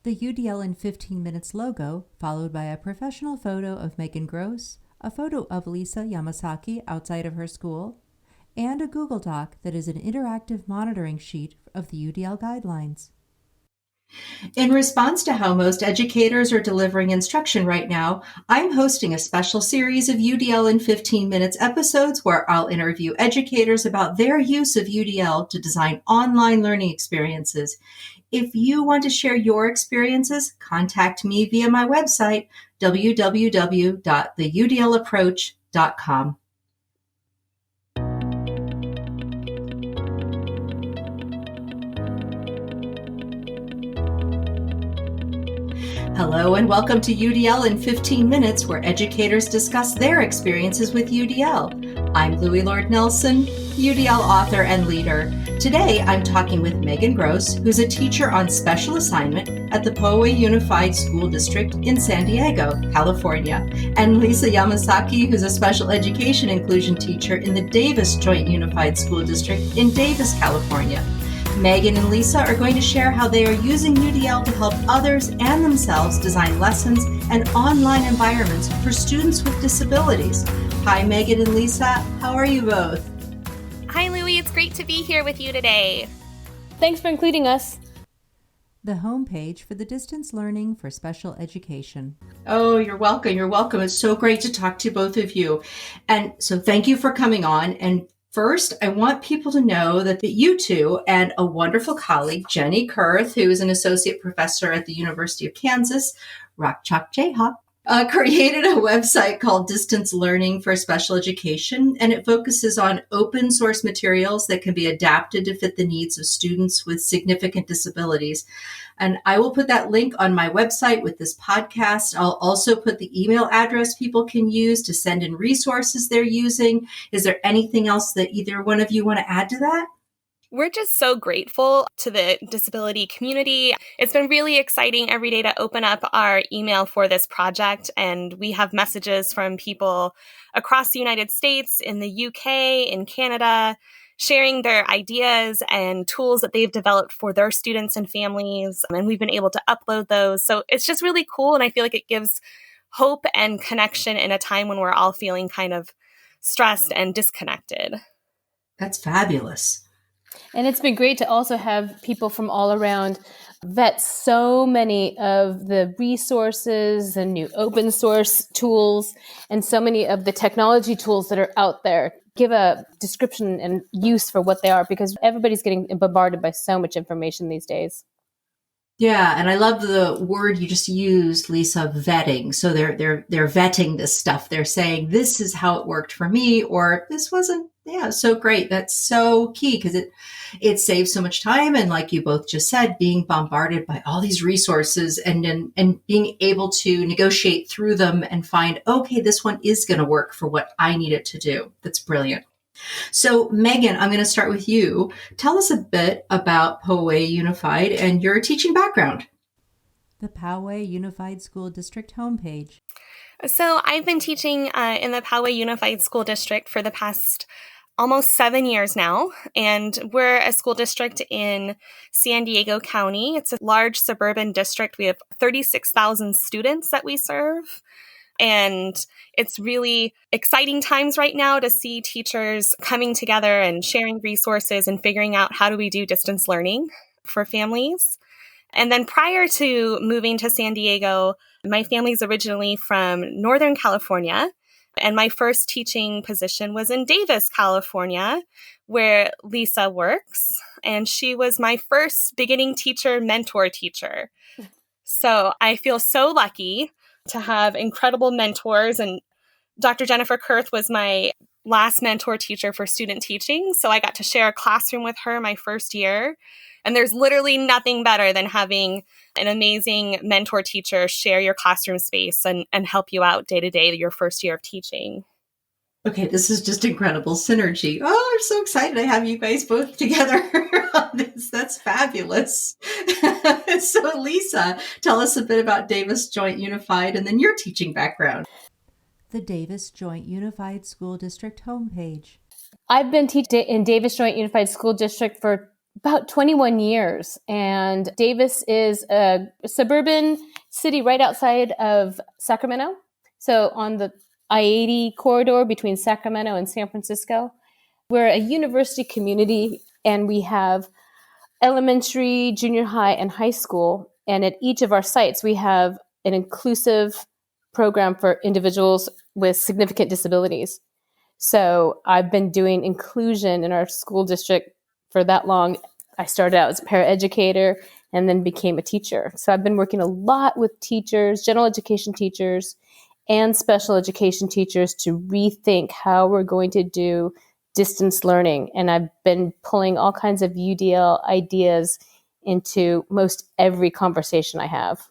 The UDL in 15 Minutes logo, followed by a professional photo of Megan Gross, a photo of Lisa Yamasaki outside of her school, and a Google Doc that is an interactive monitoring sheet of the UDL guidelines. In response to how most educators are delivering instruction right now, I'm hosting a special series of UDL in 15 Minutes episodes where I'll interview educators about their use of UDL to design online learning experiences. If you want to share your experiences, contact me via my website, www.theudlapproach.com. Hello and welcome to UDL in 15 Minutes, where educators discuss their experiences with UDL. I'm Louie Lord Nelson, UDL author and leader. Today, I'm talking with Megan Gross, who's a teacher on special assignment at the Poway Unified School District in San Diego, California, and Lisa Yamasaki, who's a special education inclusion teacher in the Davis Joint Unified School District in Davis, California. Megan and Lisa are going to share how they are using UDL to help others and themselves design lessons and online environments for students with disabilities. Hi, Megan and Lisa. How are you both? Hi, Louie. It's great to be here with you today. Thanks for including us. The homepage for the distance learning for special education. Oh, you're welcome. You're welcome. It's so great to talk to both of you. And so thank you for coming on. And first, I want people to know that you two and a wonderful colleague, Jenny Kurth, who is an associate professor at the University of Kansas, Rock Chalk Jayhawk, created a website called Distance Learning for Special Education, and it focuses on open source materials that can be adapted to fit the needs of students with significant disabilities. And I will put that link on my website with this podcast. I'll also put the email address people can use to send in resources they're using. Is there anything else that either one of you want to add to that? We're just so grateful to the disability community. It's been really exciting every day to open up our email for this project, and we have messages from people across the United States, in the UK, in Canada, sharing their ideas and tools that they've developed for their students and families, and we've been able to upload those. So it's just really cool, and I feel like it gives hope and connection in a time when we're all feeling kind of stressed and disconnected. That's fabulous. And it's been great to also have people from all around vet so many of the resources and new open source tools and so many of the technology tools that are out there. Give a description and use for what they are, because everybody's getting bombarded by so much information these days. Yeah, and I love the word you just used, Lisa, vetting. So they're vetting this stuff. They're saying this is how it worked for me, or this wasn't. Yeah, so great. That's so key, because it saves so much time. And like you both just said, being bombarded by all these resources and being able to negotiate through them and find, okay, this one is going to work for what I need it to do. That's brilliant. So, Megan, I'm going to start with you. Tell us a bit about Poway Unified and your teaching background. The Poway Unified School District homepage. So I've been teaching in the Poway Unified School District for the past almost 7 years now, and we're a school district in San Diego County. It's a large suburban district. We have 36,000 students that we serve. And it's really exciting times right now to see teachers coming together and sharing resources and figuring out how do we do distance learning for families. And then prior to moving to San Diego, my family's originally from Northern California, and my first teaching position was in Davis, California, where Lisa works. And she was my first beginning teacher, mentor teacher. So I feel so lucky to have incredible mentors. And Dr. Jennifer Kurth was my last mentor teacher for student teaching. So I got to share a classroom with her my first year. And there's literally nothing better than having an amazing mentor teacher share your classroom space and help you out day to day your first year of teaching. Okay, this is just incredible synergy. Oh, I'm so excited to have you guys both together on this. That's fabulous. So, Lisa, tell us a bit about Davis Joint Unified and then your teaching background. The Davis Joint Unified School District homepage. I've been teaching in Davis Joint Unified School District for About 21 years. And Davis is a suburban city right outside of Sacramento. So on the I-80 corridor between Sacramento and San Francisco. We're a university community, and we have elementary, junior high, and high school. And at each of our sites, we have an inclusive program for individuals with significant disabilities. So I've been doing inclusion in our school district for that long. I started out as a paraeducator and then became a teacher. So I've been working a lot with teachers, general education teachers, and special education teachers to rethink how we're going to do distance learning. And I've been pulling all kinds of UDL ideas into most every conversation I have.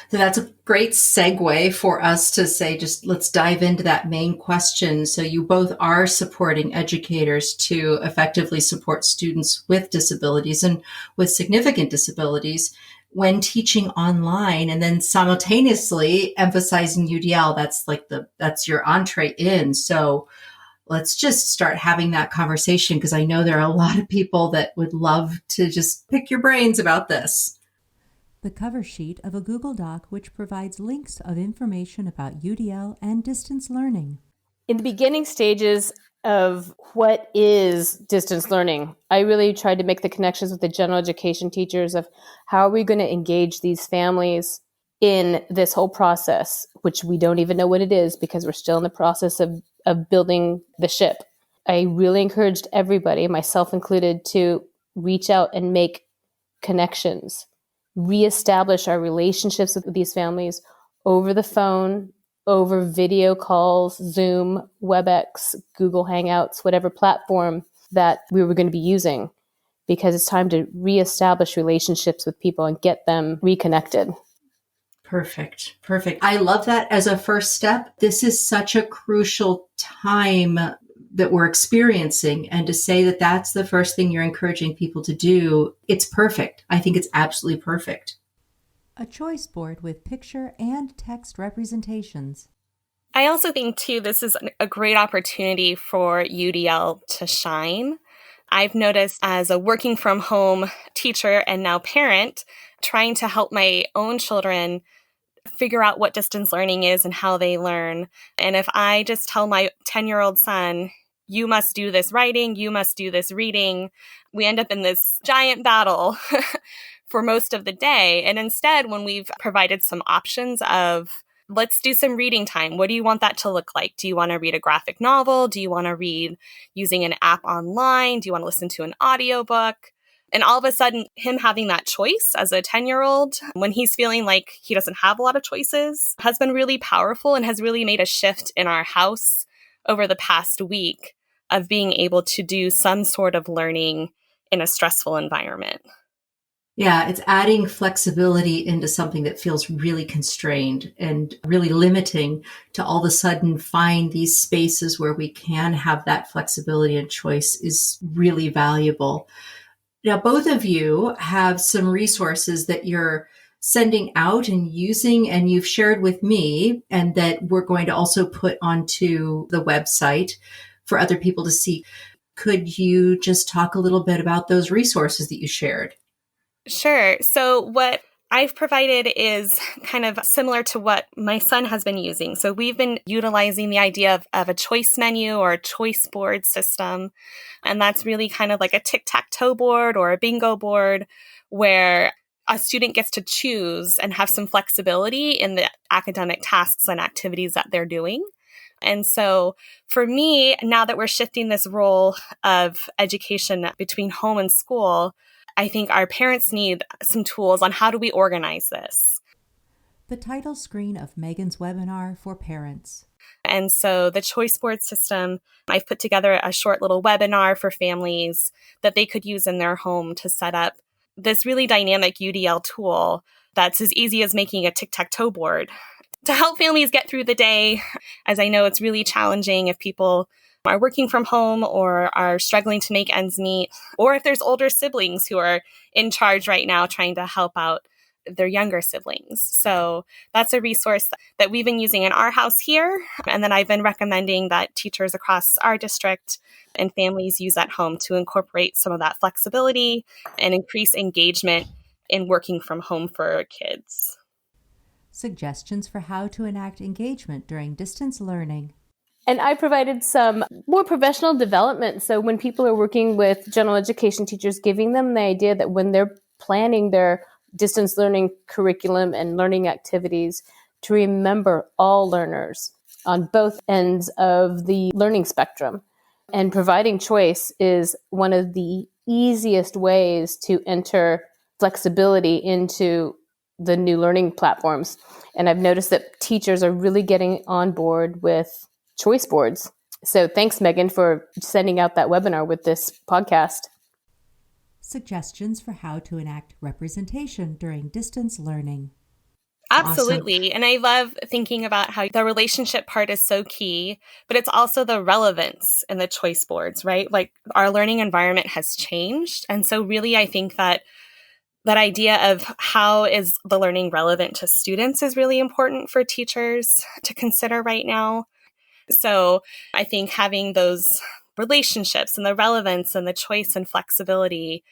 So that's a great segue for us to say, just let's dive into that main question. So you both are supporting educators to effectively support students with disabilities and with significant disabilities when teaching online, and then simultaneously emphasizing UDL. That's your entree in. So let's just start having that conversation, because I know there are a lot of people that would love to just pick your brains about this. The cover sheet of a Google Doc which provides links of information about UDL and distance learning. In the beginning stages of what is distance learning, I really tried to make the connections with the general education teachers of how are we going to engage these families in this whole process, which we don't even know what it is because we're still in the process of building the ship. I really encouraged everybody, myself included, to reach out and make connections, reestablish our relationships with these families over the phone, over video calls, Zoom, WebEx, Google Hangouts, whatever platform that we were going to be using, because it's time to reestablish relationships with people and get them reconnected. Perfect. I love that as a first step. This is such a crucial time that we're experiencing. And to say that that's the first thing you're encouraging people to do, it's perfect. I think it's absolutely perfect. A choice board with picture and text representations. I also think, too, this is a great opportunity for UDL to shine. I've noticed as a working from home teacher and now parent, trying to help my own children figure out what distance learning is and how they learn. And if I just tell my 10-year-old son, you must do this writing, you must do this reading, we end up in this giant battle for most of the day. And instead, when we've provided some options of, let's do some reading time. What do you want that to look like? Do you want to read a graphic novel? Do you want to read using an app online? Do you want to listen to an audiobook? And all of a sudden, him having that choice as a 10-year-old, when he's feeling like he doesn't have a lot of choices, has been really powerful and has really made a shift in our house over the past week of being able to do some sort of learning in a stressful environment. Yeah, it's adding flexibility into something that feels really constrained and really limiting, to all of a sudden find these spaces where we can have that flexibility and choice is really valuable. Now, both of you have some resources that you're sending out and using, and you've shared with me, and that we're going to also put onto the website for other people to see. Could you just talk a little bit about those resources that you shared? Sure. So what I've provided is kind of similar to what my son has been using. So we've been utilizing the idea of a choice menu or a choice board system. And that's really kind of like a tic-tac-toe board or a bingo board where a student gets to choose and have some flexibility in the academic tasks and activities that they're doing. And so for me, now that we're shifting this role of education between home and school, I think our parents need some tools on how do we organize this. The title screen of Megan's webinar for parents. And so the choice board system, I've put together a short little webinar for families that they could use in their home to set up this really dynamic UDL tool that's as easy as making a tic-tac-toe board to help families get through the day, as I know it's really challenging if people are working from home or are struggling to make ends meet, or if there's older siblings who are in charge right now trying to help out their younger siblings. So that's a resource that we've been using in our house here. And then I've been recommending that teachers across our district and families use at home to incorporate some of that flexibility and increase engagement in working from home for kids. Suggestions for how to enact engagement during distance learning. And I provided some more professional development. So when people are working with general education teachers, giving them the idea that when they're planning their distance learning curriculum and learning activities, to remember all learners on both ends of the learning spectrum. And providing choice is one of the easiest ways to enter flexibility into the new learning platforms. And I've noticed that teachers are really getting on board with choice boards. So thanks, Megan, for sending out that webinar with this podcast. Suggestions for how to enact representation during distance learning. Absolutely. Awesome. And I love thinking about how the relationship part is so key, but it's also the relevance in the choice boards, right? Like our learning environment has changed. And so really, I think that idea of how is the learning relevant to students is really important for teachers to consider right now. So I think having those relationships and the relevance and the choice and flexibility,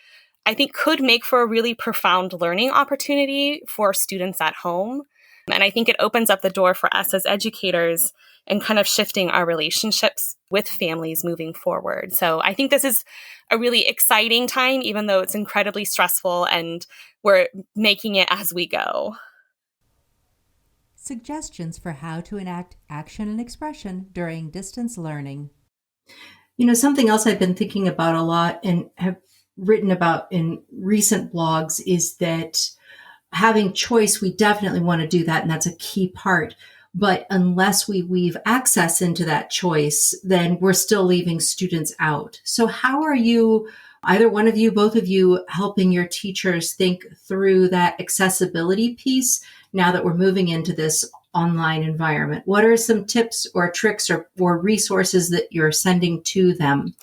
I think could make for a really profound learning opportunity for students at home. And I think it opens up the door for us as educators and kind of shifting our relationships with families moving forward. So I think this is a really exciting time, even though it's incredibly stressful and we're making it as we go. Suggestions for how to enact action and expression during distance learning. You know, something else I've been thinking about a lot and have written about in recent blogs is that having choice, we definitely want to do that, and that's a key part. But unless we weave access into that choice, then we're still leaving students out. So how are you, either one of you, both of you, helping your teachers think through that accessibility piece now that we're moving into this online environment? What are some tips or tricks or resources that you're sending to them?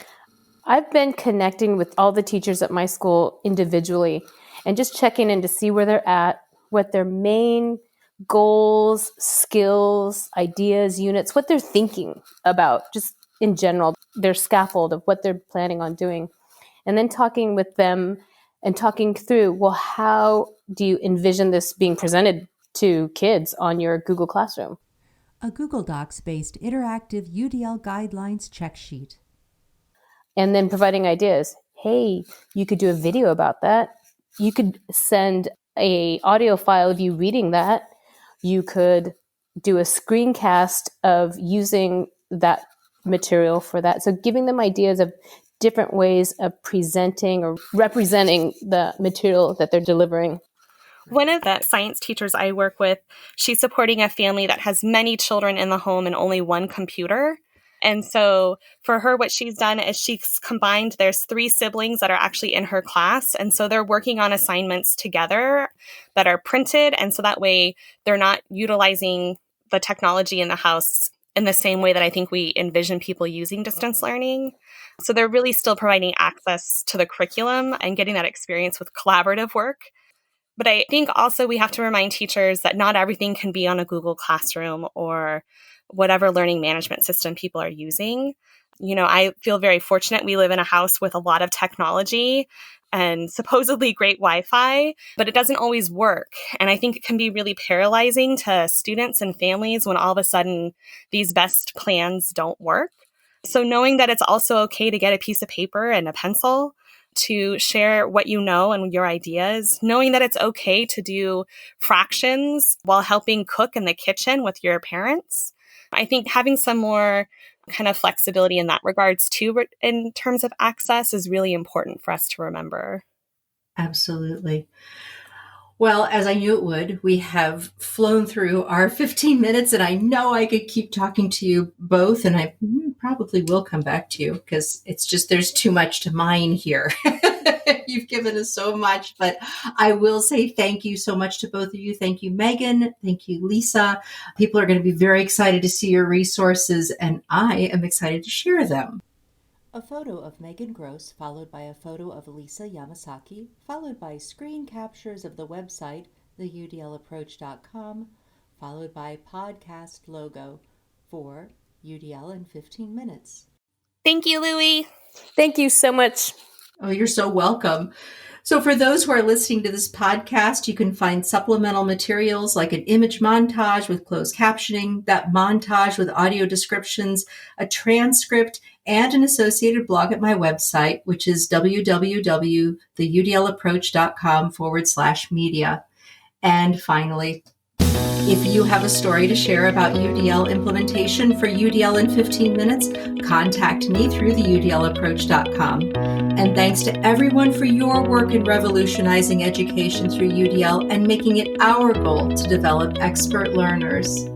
I've been connecting with all the teachers at my school individually and just checking in to see where they're at, what their main goals, skills, ideas, units, what they're thinking about, just in general, their scaffold of what they're planning on doing. And then talking with them and talking through, well, how do you envision this being presented to kids on your Google Classroom? A Google Docs-based interactive UDL guidelines check sheet. And then providing ideas. Hey, you could do a video about that. You could send a audio file of you reading that. You could do a screencast of using that material for that. So giving them ideas of different ways of presenting or representing the material that they're delivering. One of the science teachers I work with, she's supporting a family that has many children in the home and only one computer. And so for her, what she's done is she's combined, there's 3 siblings that are actually in her class. And so they're working on assignments together that are printed. And so that way they're not utilizing the technology in the house in the same way that I think we envision people using distance learning. So they're really still providing access to the curriculum and getting that experience with collaborative work. But I think also we have to remind teachers that not everything can be on a Google Classroom or whatever learning management system people are using. You know, I feel very fortunate. We live in a house with a lot of technology and supposedly great Wi-Fi, but it doesn't always work. And I think it can be really paralyzing to students and families when all of a sudden these best plans don't work. So knowing that it's also okay to get a piece of paper and a pencil to share what you know and your ideas, knowing that it's okay to do fractions while helping cook in the kitchen with your parents. I think having some more kind of flexibility in that regards too, in terms of access, is really important for us to remember. Absolutely. Well, as I knew it would, we have flown through our 15 minutes, and I know I could keep talking to you both, and I probably will come back to you because it's just there's too much to mine here. You've given us so much, but I will say thank you so much to both of you. Thank you, Megan. Thank you, Lisa. People are going to be very excited to see your resources, and I am excited to share them. A photo of Megan Gross, followed by a photo of Lisa Yamasaki, followed by screen captures of the website, theudlapproach.com, followed by podcast logo for UDL in 15 minutes. Thank you, Louie. Thank you so much. Oh, you're so welcome. So for those who are listening to this podcast, you can find supplemental materials like an image montage with closed captioning, that montage with audio descriptions, a transcript, and an associated blog at my website, which is www.theudlapproach.com/media. And finally, if you have a story to share about UDL implementation for UDL in 15 minutes, contact me through theudlapproach.com. And thanks to everyone for your work in revolutionizing education through UDL and making it our goal to develop expert learners.